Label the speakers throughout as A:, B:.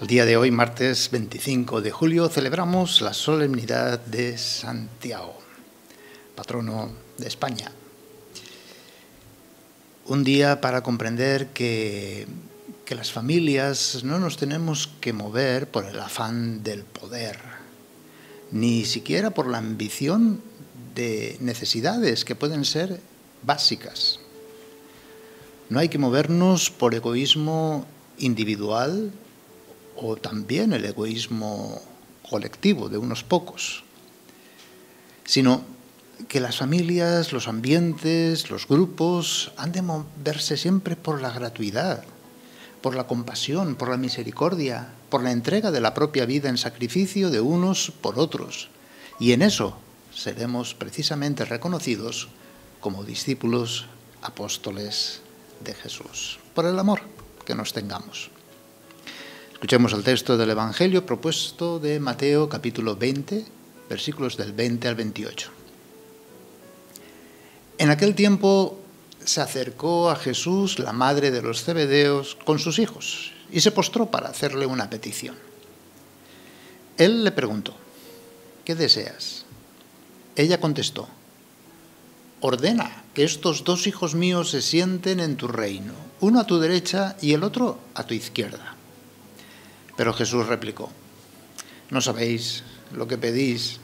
A: El día de hoy, martes 25 de julio, celebramos la solemnidad de Santiago, patrono de España. Un día para comprender que las familias no nos tenemos que mover por el afán del poder, ni siquiera por la ambición de necesidades que pueden ser básicas. No hay que movernos por egoísmo individual o también el egoísmo colectivo de unos pocos, sino que las familias, los ambientes, los grupos han de moverse siempre por la gratuidad, por la compasión, por la misericordia, por la entrega de la propia vida en sacrificio de unos por otros. Y en eso seremos precisamente reconocidos como discípulos apóstoles de Jesús, por el amor que nos tengamos. Escuchemos el texto del Evangelio propuesto de Mateo capítulo 20, versículos del 20 al 28. En aquel tiempo se acercó a Jesús la madre de los Zebedeos con sus hijos y se postró para hacerle una petición. Él le preguntó: ¿qué deseas? Ella contestó: ordena que estos dos hijos míos se sienten en tu reino, uno a tu derecha y el otro a tu izquierda. Pero Jesús replicó: no sabéis lo que pedís.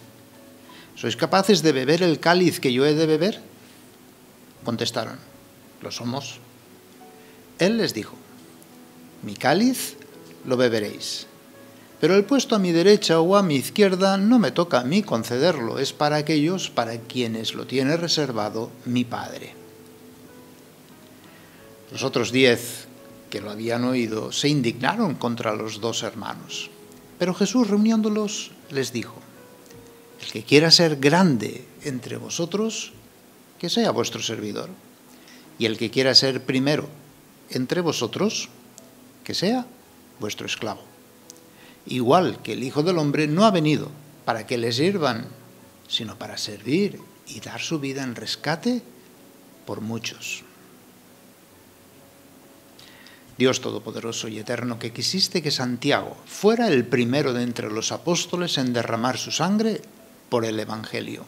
A: ¿Sois capaces de beber el cáliz que yo he de beber? Contestaron: lo somos. Él les dijo: mi cáliz lo beberéis, pero el puesto a mi derecha o a mi izquierda no me toca a mí concederlo, es para aquellos para quienes lo tiene reservado mi Padre. Los otros 10 que lo habían oído se indignaron contra los dos hermanos. Pero Jesús, reuniéndolos, les dijo: el que quiera ser grande entre vosotros, que sea vuestro servidor, y el que quiera ser primero entre vosotros, que sea vuestro esclavo. Igual que el Hijo del Hombre no ha venido para que le sirvan, sino para servir y dar su vida en rescate por muchos. Dios Todopoderoso y Eterno, que quisiste que Santiago fuera el primero de entre los apóstoles en derramar su sangre por el Evangelio,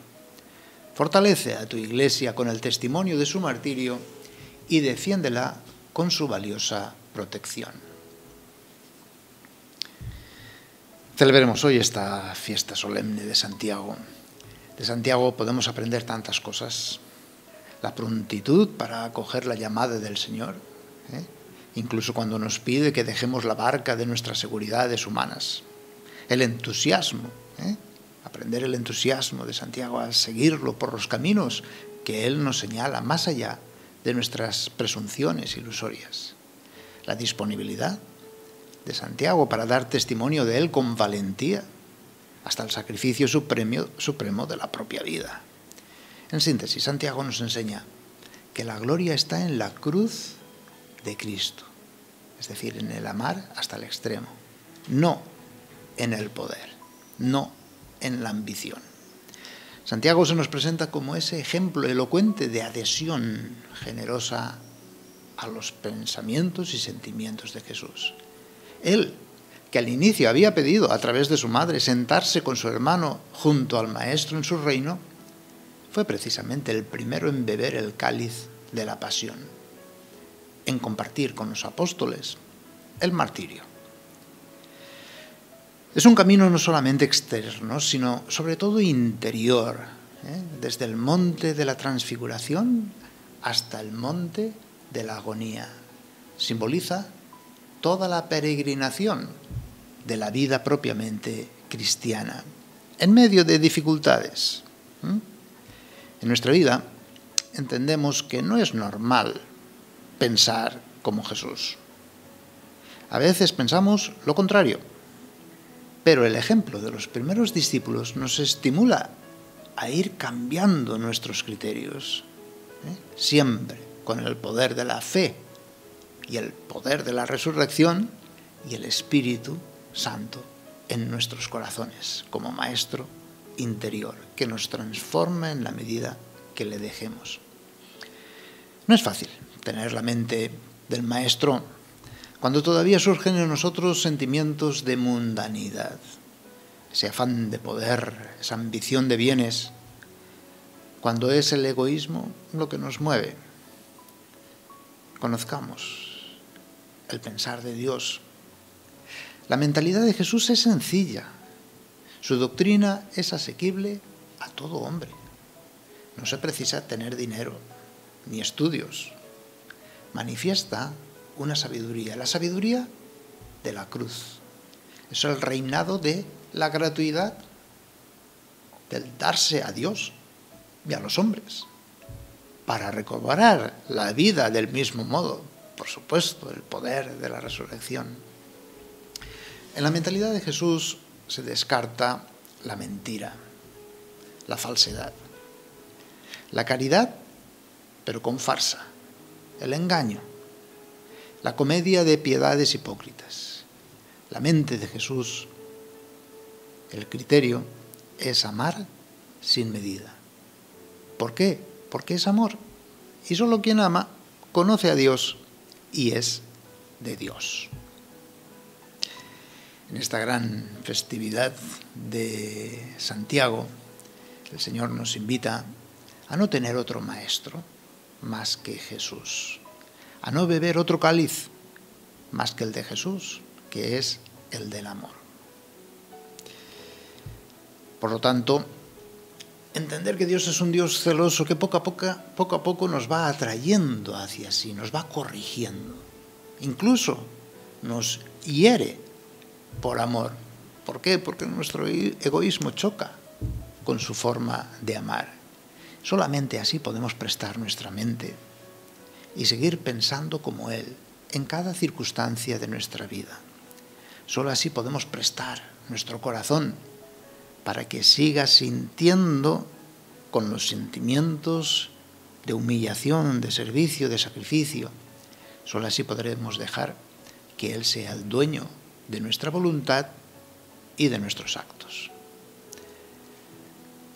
A: fortalece a tu Iglesia con el testimonio de su martirio y defiéndela con su valiosa protección. Celebremos hoy esta fiesta solemne de Santiago. De Santiago podemos aprender tantas cosas. La prontitud para acoger la llamada del Señor, incluso cuando nos pide que dejemos la barca de nuestras seguridades humanas. El entusiasmo, aprender el entusiasmo de Santiago a seguirlo por los caminos que Él nos señala más allá de nuestras presunciones ilusorias. La disponibilidad de Santiago para dar testimonio de Él con valentía, hasta el sacrificio supremo de la propia vida. En síntesis, Santiago nos enseña que la gloria está en la cruz de Cristo, es decir, en el amar hasta el extremo, no en el poder, no en la ambición. Santiago se nos presenta como ese ejemplo elocuente de adhesión generosa a los pensamientos y sentimientos de Jesús. Él, que al inicio había pedido a través de su madre sentarse con su hermano junto al Maestro en su reino, fue precisamente el primero en beber el cáliz de la pasión, en compartir con los apóstoles el martirio. Es un camino no solamente externo, sino sobre todo interior, desde el monte de la transfiguración hasta el monte de la agonía. Simboliza toda la peregrinación de la vida propiamente cristiana, en medio de dificultades. En nuestra vida entendemos que no es normal pensar como Jesús. A veces pensamos lo contrario, pero el ejemplo de los primeros discípulos nos estimula a ir cambiando nuestros criterios, siempre con el poder de la fe y el poder de la resurrección y el Espíritu Santo en nuestros corazones como Maestro interior que nos transforma en la medida que le dejemos. No es fácil tener la mente del Maestro Cuando todavía surgen en nosotros sentimientos de mundanidad, ese afán de poder, esa ambición de bienes, cuando es el egoísmo lo que nos mueve. Conozcamos el pensar de Dios. La mentalidad de Jesús es sencilla. Su doctrina es asequible a todo hombre. No se precisa tener dinero ni estudios. Manifiesta una sabiduría, la sabiduría de la cruz. Es el reinado de la gratuidad, del darse a Dios y a los hombres, para recobrar la vida del mismo modo, por supuesto, el poder de la resurrección. En la mentalidad de Jesús se descarta la mentira, la falsedad, la caridad, pero con farsa, el engaño, la comedia de piedades hipócritas. La mente de Jesús, el criterio, es amar sin medida. ¿Por qué? Porque es amor. Y solo quien ama conoce a Dios y es de Dios. En esta gran festividad de Santiago, el Señor nos invita a no tener otro maestro más que Jesús, a no beber otro cáliz más que el de Jesús, que es el del amor. Por lo tanto, entender que Dios es un Dios celoso que poco a poco nos va atrayendo hacia sí, nos va corrigiendo, incluso nos hiere por amor. ¿Por qué? Porque nuestro egoísmo choca con su forma de amar. Solamente así podemos prestar nuestra mente y seguir pensando como Él en cada circunstancia de nuestra vida. Solo así podemos prestar nuestro corazón para que siga sintiendo con los sentimientos de humillación, de servicio, de sacrificio. Solo así podremos dejar que Él sea el dueño de nuestra voluntad y de nuestros actos.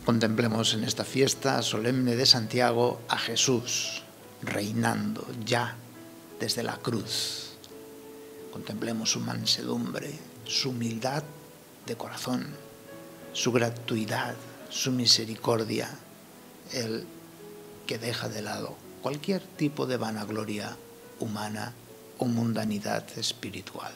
A: Contemplemos en esta fiesta solemne de Santiago a Jesús reinando ya desde la cruz. Contemplemos su mansedumbre, su humildad de corazón, su gratuidad, su misericordia, el que deja de lado cualquier tipo de vanagloria humana o mundanidad espiritual.